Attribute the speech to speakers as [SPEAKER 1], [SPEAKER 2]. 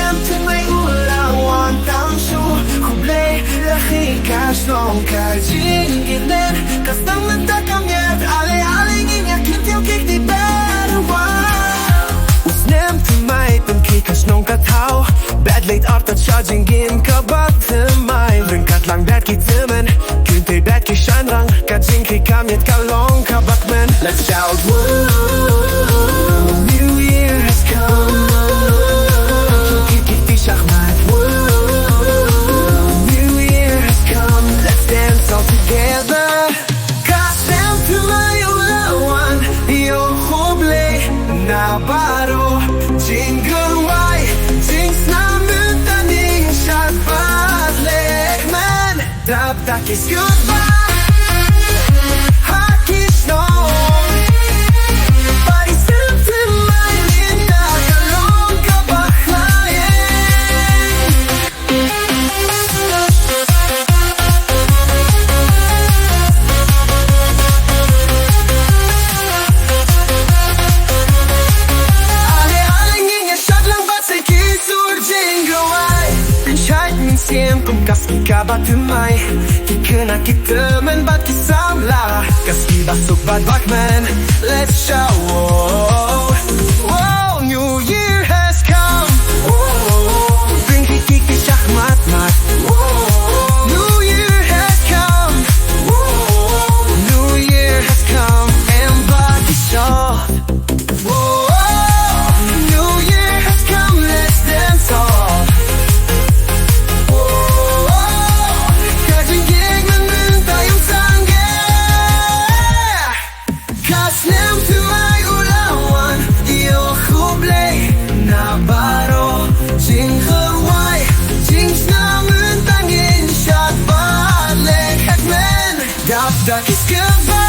[SPEAKER 1] Snemten mai ula wan tam shu Hublej lëhi ka shlon ka gjinginen Ka stëmën të kam jet Ale një kim t'jo kik di better one Snemten mai pën ki ka shlon ka tau Bad late art at gjingin ka bat të mai Vrën kat lang bad ki të men Kyn të bad ki shan rang Ka gjing ki kam jet ka long ka bat men Let's shout woo New year has come Together Kasem të majulla one Jo hublej na baro Jingle waj Jinx na mynta një shat badlek Men Dab takis goodbye Hakis no Bari sem të majlin Da kalon ka baklaje Siem kum kaski ka bat të maj Ki këna ki të men bat ki samla Kaski basuk bat bak men Let's show Whoa, New Year has come Bring ki kik ki shahmat mat New Year has come New Year has come En bat ki shah New Year has come, let's dance all Snem të maj ula wan Jo hublej na baro Jingle waj Jinx na mën të ngin Shat badlek Hek men Dap dak is goodbye